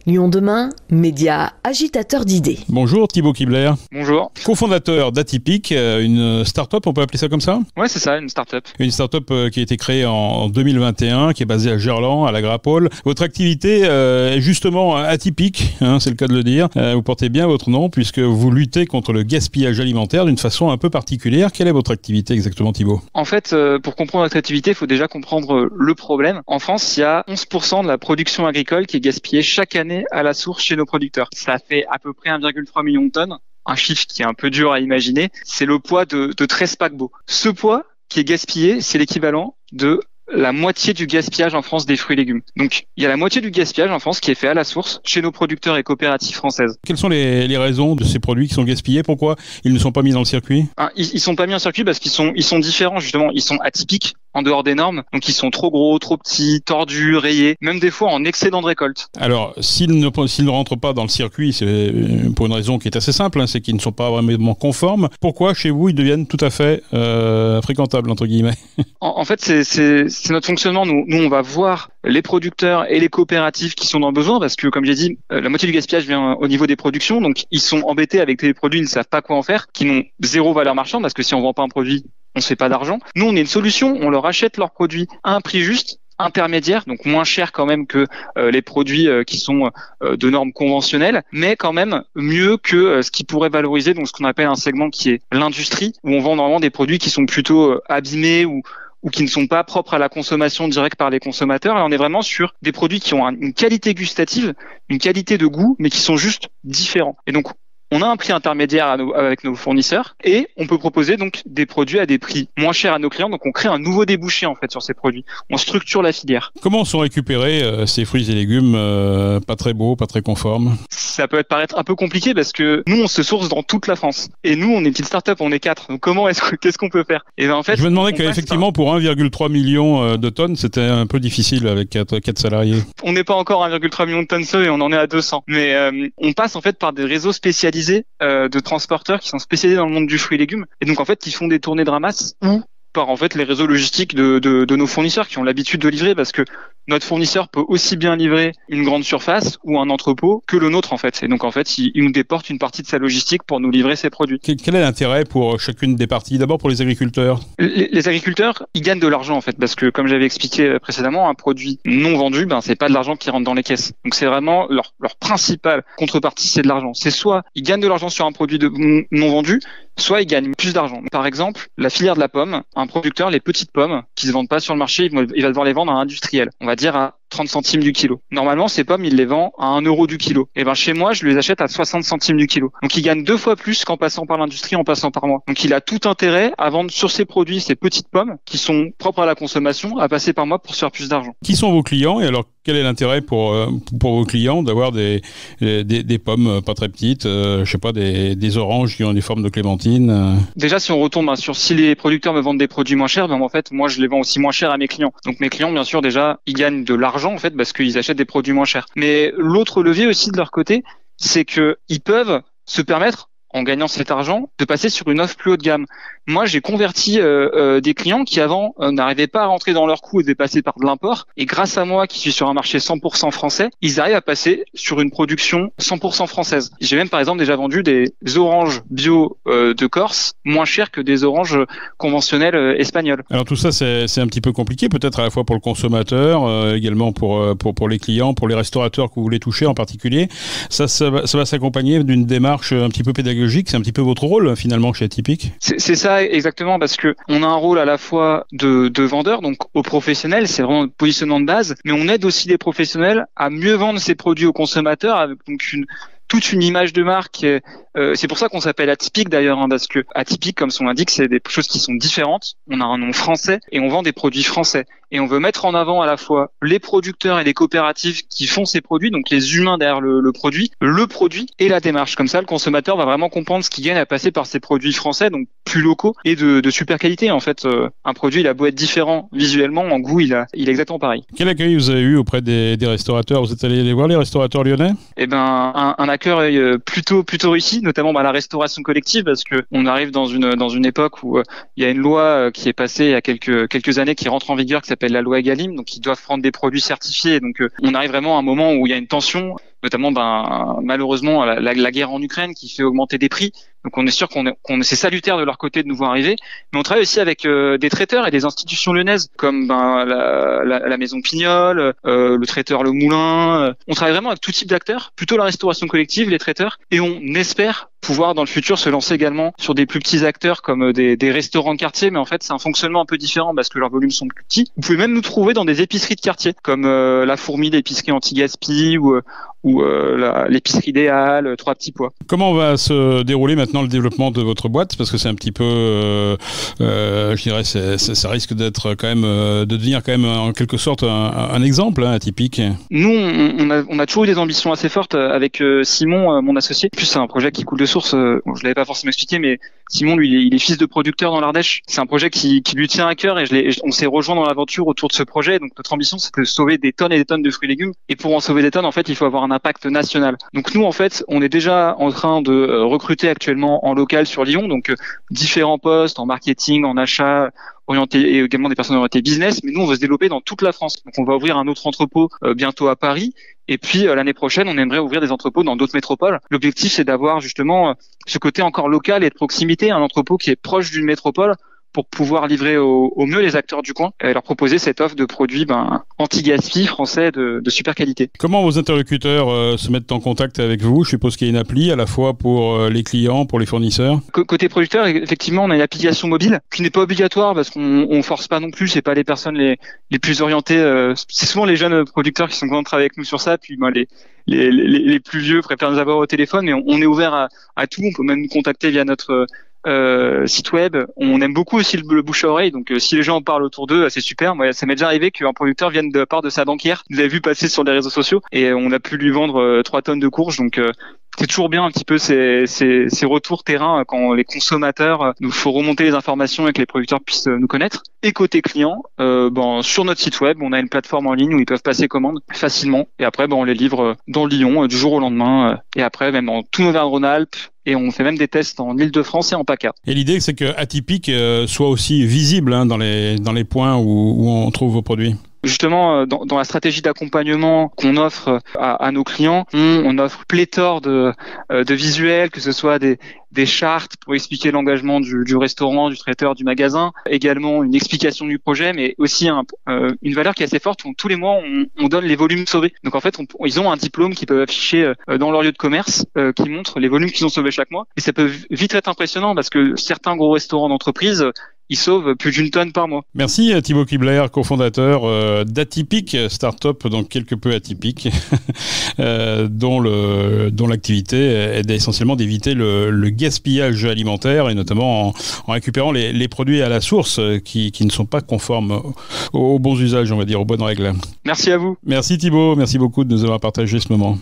Lyon demain, média agitateur d'idées. Bonjour Thibaut Kibler. Bonjour. Cofondateur d'Atypique, une start-up, on peut appeler ça comme ça ? Ouais, c'est ça, une start-up. Une start-up qui a été créée en 2021, qui est basée à Gerland, à la Grappole. Votre activité est justement atypique, c'est le cas de le dire. Vous portez bien votre nom puisque vous luttez contre le gaspillage alimentaire d'une façon un peu particulière. Quelle est votre activité exactement, Thibaut ? En fait, pour comprendre notre activité, il faut déjà comprendre le problème. En France, il y a 11% de la production agricole qui est gaspillée chaque année à la source chez nos producteurs. Ça fait à peu près 1,3 million de tonnes. Un chiffre qui est un peu dur à imaginer. C'est le poids de 13 paquebots. Ce poids qui est gaspillé, c'est l'équivalent de la moitié du gaspillage en France des fruits et légumes. Donc, il y a la moitié du gaspillage en France qui est fait à la source chez nos producteurs et coopératives françaises. Quelles sont les raisons de ces produits qui sont gaspillés ? Pourquoi ils ne sont pas mis dans le circuit ? Ils sont pas mis en circuit parce qu'ils sont différents, justement. Ils sont atypiques, en dehors des normes. Donc, ils sont trop gros, trop petits, tordus, rayés, même des fois en excédent de récolte. Alors, s'ils ne rentrent pas dans le circuit, c'est pour une raison qui est assez simple, c'est qu'ils ne sont pas vraiment conformes. Pourquoi, chez vous, ils deviennent tout à fait fréquentables, entre guillemets ? En fait, c'est notre fonctionnement. Nous, on va voir les producteurs et les coopératives qui sont dans le besoin parce que, comme j'ai dit, la moitié du gaspillage vient au niveau des productions. Donc, ils sont embêtés avec des produits, ils ne savent pas quoi en faire, qui n'ont zéro valeur marchande parce que si on vend pas un produit, on ne se fait pas d'argent. Nous, on est une solution. On leur achète leurs produits à un prix juste, intermédiaire, donc moins cher quand même que les produits qui sont de normes conventionnelles, mais quand même mieux que ce qui pourrait valoriser donc ce qu'on appelle un segment qui est l'industrie, où on vend normalement des produits qui sont plutôt abîmés ou qui ne sont pas propres à la consommation directe par les consommateurs. Et on est vraiment sur des produits qui ont une qualité gustative, une qualité de goût, mais qui sont juste différents. Et donc, on a un prix intermédiaire avec nos fournisseurs et on peut proposer donc des produits à des prix moins chers à nos clients. Donc on crée un nouveau débouché en fait sur ces produits. On structure la filière. Comment sont récupérés ces fruits et légumes pas très beaux, pas très conformes ? Ça peut paraître un peu compliqué parce que nous on se source dans toute la France et nous on est une petite start-up, on est 4. Donc qu'est-ce qu'on peut faire ? Et ben en fait, je me demandais qu'effectivement pour 1,3 million de tonnes, c'était un peu difficile avec 4 salariés. On n'est pas encore à 1,3 million de tonnes seul et on en est à 200. Mais on passe en fait par des réseaux spécialisés de transporteurs qui sont spécialisés dans le monde du fruit et légumes et donc en fait qui font des tournées de ramasse ou par en fait les réseaux logistiques de nos fournisseurs qui ont l'habitude de livrer parce que notre fournisseur peut aussi bien livrer une grande surface ou un entrepôt que le nôtre en fait. Et donc en fait, il nous déporte une partie de sa logistique pour nous livrer ses produits. Quel est l'intérêt pour chacune des parties ? D'abord pour les agriculteurs. Les agriculteurs, ils gagnent de l'argent en fait parce que comme j'avais expliqué précédemment, un produit non vendu, c'est pas de l'argent qui rentre dans les caisses. Donc c'est vraiment leur principale contrepartie, c'est de l'argent. C'est soit ils gagnent de l'argent sur un produit non vendu, soit ils gagnent plus d'argent. Par exemple, la filière de la pomme, un producteur, les petites pommes qui se vendent pas sur le marché, il va devoir les vendre à un industriel. On va dire à 30 centimes du kilo. Normalement, ces pommes, il les vend à 1 euro du kilo. Et chez moi, je les achète à 60 centimes du kilo. Donc, il gagne 2 fois plus qu'en passant par l'industrie, en passant par moi. Donc, il a tout intérêt à vendre sur ses produits, ces petites pommes, qui sont propres à la consommation, à passer par moi pour se faire plus d'argent. Qui sont vos clients ? Et alors, quel est l'intérêt pour vos clients d'avoir des pommes pas très petites, des oranges qui ont des formes de clémentine Déjà, si on retombe sur si les producteurs me vendent des produits moins chers, en fait, moi, je les vends aussi moins cher à mes clients. Donc, mes clients, bien sûr, déjà, ils gagnent de l'argent, en fait, parce qu'ils achètent des produits moins chers. Mais l'autre levier aussi de leur côté, c'est que ils peuvent se permettre, en gagnant cet argent, de passer sur une offre plus haut de gamme. Moi, j'ai converti des clients qui avant n'arrivaient pas à rentrer dans leurs coûts et devaient passer par de l'import. Et grâce à moi, qui suis sur un marché 100% français, ils arrivent à passer sur une production 100% française. J'ai même, par exemple, déjà vendu des oranges bio de Corse moins chères que des oranges conventionnelles espagnoles. Alors tout ça, c'est un petit peu compliqué, peut-être à la fois pour le consommateur, également pour les clients, pour les restaurateurs que vous voulez toucher en particulier. Ça va s'accompagner d'une démarche un petit peu pédagogique. C'est un petit peu votre rôle, finalement, chez Atypique. C'est ça exactement, parce que on a un rôle à la fois de vendeur, donc aux professionnels, c'est vraiment le positionnement de base, mais on aide aussi les professionnels à mieux vendre ces produits aux consommateurs avec donc toute une image de marque. C'est pour ça qu'on s'appelle Atypique d'ailleurs, parce que Atypique, comme son l'indique, c'est des choses qui sont différentes. On a un nom français et on vend des produits français. Et on veut mettre en avant à la fois les producteurs et les coopératives qui font ces produits, donc les humains derrière le produit et la démarche. Comme ça, le consommateur va vraiment comprendre ce qu'il gagne à passer par ces produits français, donc plus locaux et de super qualité. En fait, un produit, il a beau être différent visuellement, en goût, il est exactement pareil. Quel accueil vous avez eu auprès des restaurateurs ? Vous êtes allé les voir, les restaurateurs lyonnais ? Un accueil plutôt réussi, notamment la restauration collective, parce que on arrive dans une époque où il y a une loi qui est passée il y a quelques années qui rentre en vigueur, qui s'appelle la loi Egalim, donc ils doivent prendre des produits certifiés. Donc on arrive vraiment à un moment où il y a une tension. notamment malheureusement la guerre en Ukraine qui fait augmenter des prix. Donc on est sûr c'est salutaire de leur côté de nous voir arriver, mais on travaille aussi avec des traiteurs et des institutions lyonnaises comme la Maison Pignol, le traiteur Le Moulin. On travaille vraiment avec tout type d'acteurs, plutôt la restauration collective, les traiteurs, et on espère pouvoir dans le futur se lancer également sur des plus petits acteurs comme des restaurants de quartier, mais en fait c'est un fonctionnement un peu différent parce que leurs volumes sont plus petits. Vous pouvez même nous trouver dans des épiceries de quartier comme la Fourmi, l'épicerie anti-gaspi ou l'épicerie idéale, Trois Petits Pois. Comment va se dérouler maintenant le développement de votre boîte? Parce que c'est un petit peu, je dirais, ça risque d'être quand même, de devenir quand même en quelque sorte un exemple atypique. Nous, on a toujours eu des ambitions assez fortes avec Simon, mon associé. En plus, c'est un projet qui coule de source. Je l'avais pas forcément expliqué, mais Simon, lui, il est fils de producteur dans l'Ardèche. C'est un projet qui lui tient à cœur et on s'est rejoint dans l'aventure autour de ce projet. Donc notre ambition, c'est de sauver des tonnes et des tonnes de fruits et légumes. Et pour en sauver des tonnes, en fait, il faut avoir un impact national. Donc nous, en fait, on est déjà en train de recruter actuellement en local sur Lyon, donc différents postes en marketing, en achat, orienté et également des personnes orientées business. Mais nous, on veut se développer dans toute la France. Donc on va ouvrir un autre entrepôt bientôt à Paris. Et puis l'année prochaine, on aimerait ouvrir des entrepôts dans d'autres métropoles. L'objectif, c'est d'avoir justement ce côté encore local et de proximité, un entrepôt qui est proche d'une métropole pour pouvoir livrer au mieux les acteurs du coin et leur proposer cette offre de produits anti-gaspi français de super qualité. Comment vos interlocuteurs se mettent en contact avec vous? Je suppose qu'il y a une appli à la fois pour les clients, pour les fournisseurs. Côté producteur, effectivement, on a une application mobile qui n'est pas obligatoire parce qu'on force pas non plus. C'est pas les personnes les plus orientées. C'est souvent les jeunes producteurs qui sont contents de travailler avec nous sur ça. Puis les plus vieux préfèrent nous avoir au téléphone, mais on est ouvert à tout. On peut même nous contacter via notre site web. On aime beaucoup aussi le bouche à oreille, donc si les gens en parlent autour d'eux, c'est super. Moi, ça m'est déjà arrivé qu'un producteur vienne de la part de sa banquière, nous avait vu passer sur les réseaux sociaux et on a pu lui vendre 3 tonnes de courges, donc c'est toujours bien un petit peu ces retours terrain quand les consommateurs nous faut remonter les informations et que les producteurs puissent nous connaître. Et côté client, sur notre site web, on a une plateforme en ligne où ils peuvent passer commande facilement et après on les livre dans Lyon du jour au lendemain et après même dans tout Auvergne-Rhône-Alpes. Et on fait même des tests en Île-de-France et en PACA. Et l'idée, c'est que Atypique soit aussi visible dans les points où on trouve vos produits. Justement, dans la stratégie d'accompagnement qu'on offre à nos clients, on offre pléthore de visuels, que ce soit des chartes pour expliquer l'engagement du restaurant, du traiteur, du magasin, également une explication du projet, mais aussi une valeur qui est assez forte où tous les mois on donne les volumes sauvés. Donc en fait, ils ont un diplôme qu'ils peuvent afficher dans leur lieu de commerce qui montre les volumes qu'ils ont sauvés chaque mois. Et ça peut vite être impressionnant parce que certains gros restaurants d'entreprise ils sauvent plus d'une tonne par mois. Merci à Thibaut Kibler, cofondateur d'Atypique, start-up donc quelque peu atypique, dont l'activité est essentiellement d'éviter le gaspillage alimentaire et notamment en récupérant les produits à la source qui ne sont pas conformes aux bons usages, on va dire, aux bonnes règles. Merci à vous. Merci Thibaut, merci beaucoup de nous avoir partagé ce moment.